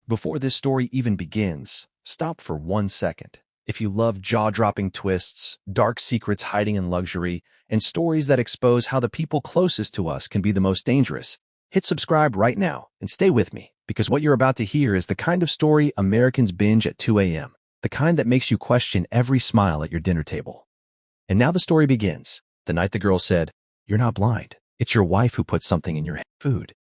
Before this story even begins, stop for 1 second. If you love jaw-dropping twists, dark secrets hiding in luxury, and stories that expose how the people closest to us can be the most dangerous, hit subscribe right now and stay with me, because what you're about to hear is the kind of story Americans binge at 2 a.m., the kind that makes you question every smile at your dinner table. And now the story begins. The night the girl said, "You're not blind. It's your wife who put something in your food."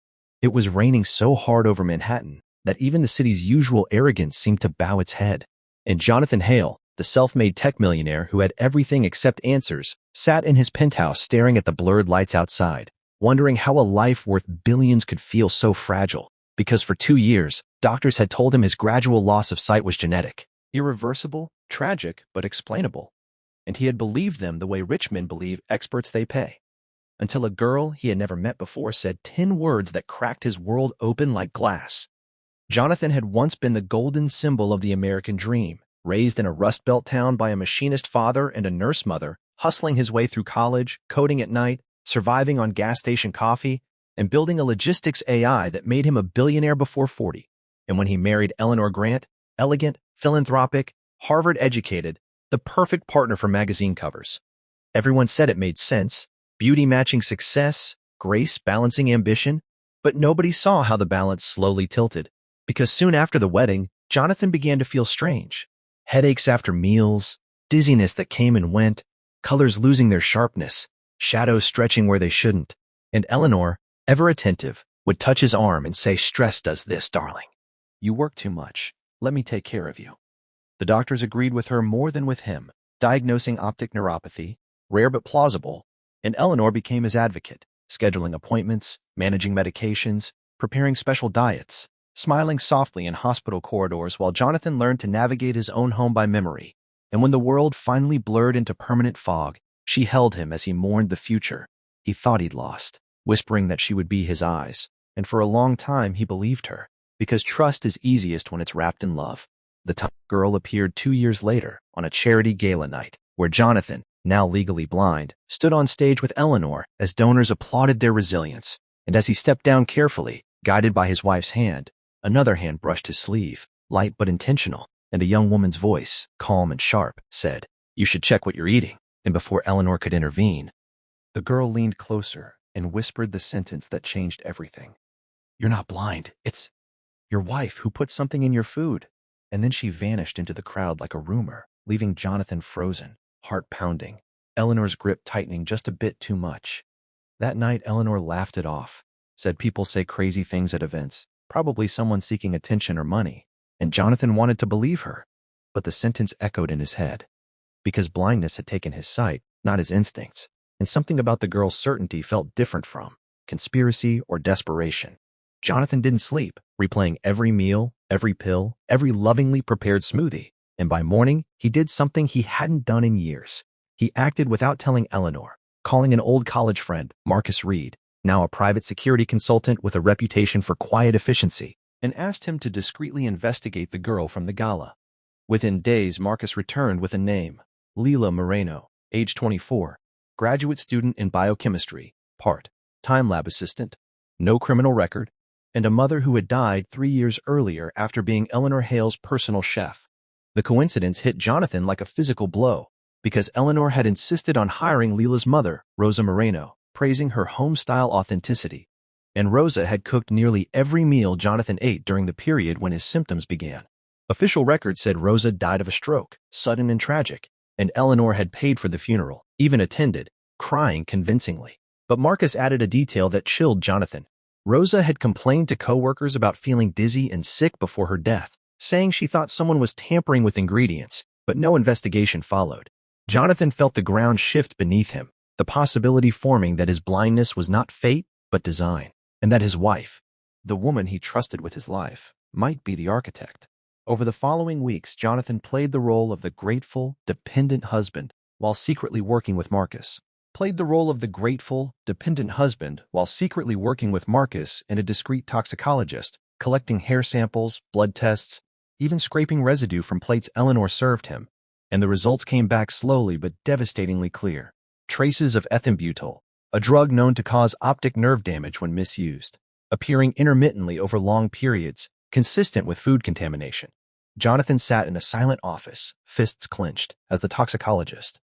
It was raining so hard over Manhattan that even the city's usual arrogance seemed to bow its head. And Jonathan Hale, the self-made tech millionaire who had everything except answers, sat in his penthouse staring at the blurred lights outside, wondering how a life worth billions could feel so fragile. Because for 2 years, doctors had told him his gradual loss of sight was genetic, irreversible, tragic, but explainable. And he had believed them the way rich men believe experts they pay. Until a girl he had never met before said 10 words that cracked his world open like glass. Jonathan had once been the golden symbol of the American dream, raised in a Rust Belt town by a machinist father and a nurse mother, hustling his way through college, coding at night, surviving on gas station coffee, and building a logistics AI that made him a billionaire before 40. And when he married Eleanor Grant, elegant, philanthropic, Harvard-educated, the perfect partner for magazine covers. Everyone said it made sense, beauty matching success, grace balancing ambition, but nobody saw how the balance slowly tilted. Because soon after the wedding, Jonathan began to feel strange. Headaches after meals, dizziness that came and went, colors losing their sharpness, shadows stretching where they shouldn't. And Eleanor, ever attentive, would touch his arm and say, "Stress does this, darling. You work too much. Let me take care of you." The doctors agreed with her more than with him, diagnosing optic neuropathy, rare but plausible, and Eleanor became his advocate, scheduling appointments, managing medications, preparing special diets, smiling softly in hospital corridors while Jonathan learned to navigate his own home by memory. And when the world finally blurred into permanent fog, she held him as he mourned the future he thought he'd lost, whispering that she would be his eyes. And for a long time he believed her, because trust is easiest when it's wrapped in love. The girl appeared 2 years later on a charity gala night, where Jonathan, now legally blind, stood on stage with Eleanor as donors applauded their resilience. And as he stepped down carefully, guided by his wife's hand, another hand brushed his sleeve, light but intentional, and a young woman's voice, calm and sharp, said, "You should check what you're eating." And before Eleanor could intervene, the girl leaned closer and whispered the sentence that changed everything. "You're not blind. It's your wife who put something in your food." And then she vanished into the crowd like a rumor, leaving Jonathan frozen, heart pounding, Eleanor's grip tightening just a bit too much. That night, Eleanor laughed it off, said people say crazy things at events, probably someone seeking attention or money, and Jonathan wanted to believe her. But the sentence echoed in his head, because blindness had taken his sight, not his instincts, and something about the girl's certainty felt different from conspiracy or desperation. Jonathan didn't sleep, replaying every meal, every pill, every lovingly prepared smoothie, and by morning, he did something he hadn't done in years. He acted without telling Eleanor, calling an old college friend, Marcus Reed, now a private security consultant with a reputation for quiet efficiency, and asked him to discreetly investigate the girl from the gala. Within days, Marcus returned with a name, Leila Moreno, age 24, graduate student in biochemistry, part-time lab assistant, no criminal record, and a mother who had died 3 years earlier after being Eleanor Hale's personal chef. The coincidence hit Jonathan like a physical blow, because Eleanor had insisted on hiring Leila's mother, Rosa Moreno, praising her home-style authenticity. And Rosa had cooked nearly every meal Jonathan ate during the period when his symptoms began. Official records said Rosa died of a stroke, sudden and tragic, and Eleanor had paid for the funeral, even attended, crying convincingly. But Marcus added a detail that chilled Jonathan. Rosa had complained to coworkers about feeling dizzy and sick before her death, saying she thought someone was tampering with ingredients, but no investigation followed. Jonathan felt the ground shift beneath him, the possibility forming that his blindness was not fate, but design, and that his wife, the woman he trusted with his life, might be the architect. Over the following weeks, Jonathan played the role of the grateful, dependent husband while secretly working with Marcus. And a discreet toxicologist, collecting hair samples, blood tests, even scraping residue from plates Eleanor served him. And the results came back slowly but devastatingly clear. Traces of ethambutol, a drug known to cause optic nerve damage when misused, appearing intermittently over long periods, consistent with food contamination. Jonathan sat in a silent office, fists clenched, as the toxicologist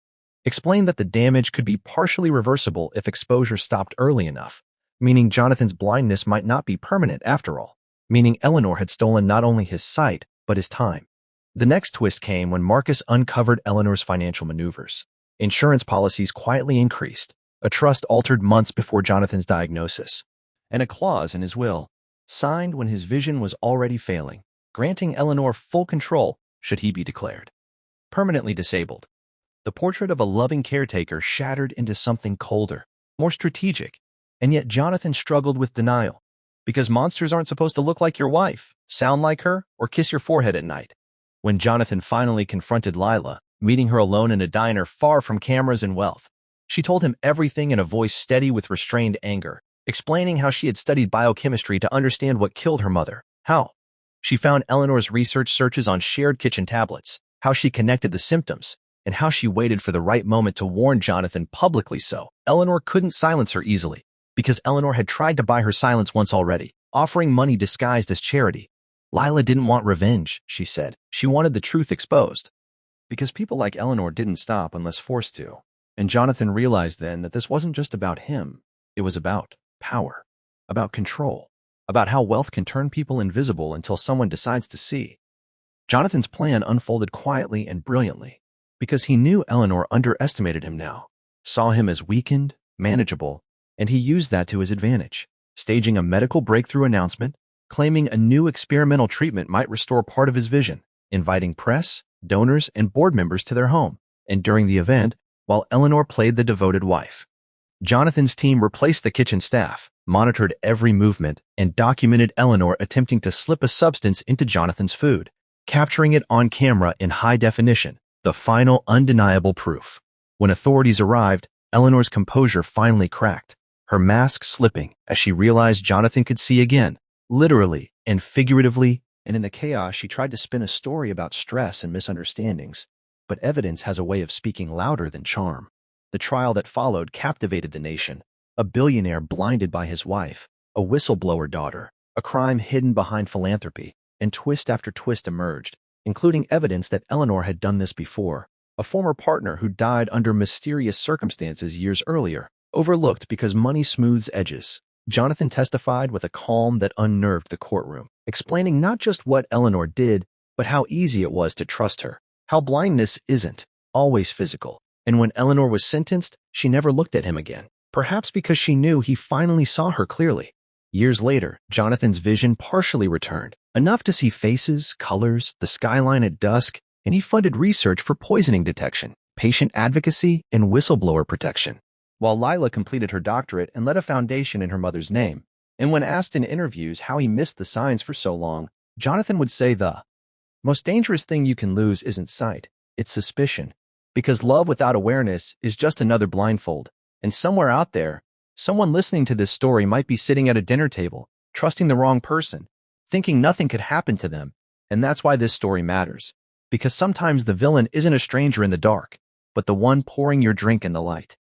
explained that the damage could be partially reversible if exposure stopped early enough, meaning Jonathan's blindness might not be permanent after all, meaning Eleanor had stolen not only his sight, but his time. The next twist came when Marcus uncovered Eleanor's financial maneuvers. Insurance policies quietly increased, a trust altered months before Jonathan's diagnosis, and a clause in his will, signed when his vision was already failing, granting Eleanor full control should he be declared permanently disabled. The portrait of a loving caretaker shattered into something colder, more strategic, and yet Jonathan struggled with denial, because monsters aren't supposed to look like your wife, sound like her, or kiss your forehead at night. When Jonathan finally confronted Lila, meeting her alone in a diner far from cameras and wealth, she told him everything in a voice steady with restrained anger, explaining how she had studied biochemistry to understand what killed her mother. How she found Eleanor's research searches on shared kitchen tablets, how she connected the symptoms, and how she waited for the right moment to warn Jonathan publicly so Eleanor couldn't silence her easily, because Eleanor had tried to buy her silence once already, offering money disguised as charity. Lila didn't want revenge, she said. She wanted the truth exposed. Because people like Eleanor didn't stop unless forced to. And Jonathan realized then that this wasn't just about him. It was about power, about control, about how wealth can turn people invisible until someone decides to see. Jonathan's plan unfolded quietly and brilliantly, because he knew Eleanor underestimated him now, saw him as weakened, manageable, and he used that to his advantage, staging a medical breakthrough announcement, claiming a new experimental treatment might restore part of his vision, inviting press, donors, and board members to their home. And during the event, while Eleanor played the devoted wife, Jonathan's team replaced the kitchen staff, monitored every movement, and documented Eleanor attempting to slip a substance into Jonathan's food, capturing it on camera in high definition, the final undeniable proof. When authorities arrived, Eleanor's composure finally cracked, her mask slipping as she realized Jonathan could see again, literally and figuratively, and in the chaos she tried to spin a story about stress and misunderstandings. But evidence has a way of speaking louder than charm. The trial that followed captivated the nation. A billionaire blinded by his wife, a whistleblower daughter, a crime hidden behind philanthropy, and twist after twist emerged, including evidence that Eleanor had done this before, a former partner who died under mysterious circumstances years earlier, overlooked because money smooths edges. Jonathan testified with a calm that unnerved the courtroom, explaining not just what Eleanor did, but how easy it was to trust her, how blindness isn't always physical. And when Eleanor was sentenced, she never looked at him again, perhaps because she knew he finally saw her clearly. Years later, Jonathan's vision partially returned, enough to see faces, colors, the skyline at dusk, and he funded research for poisoning detection, patient advocacy, and whistleblower protection, while Lila completed her doctorate and led a foundation in her mother's name. And when asked in interviews how he missed the signs for so long, Jonathan would say the most dangerous thing you can lose isn't sight, it's suspicion. Because love without awareness is just another blindfold. And somewhere out there, someone listening to this story might be sitting at a dinner table, trusting the wrong person, thinking nothing could happen to them. And that's why this story matters. Because sometimes the villain isn't a stranger in the dark, but the one pouring your drink in the light.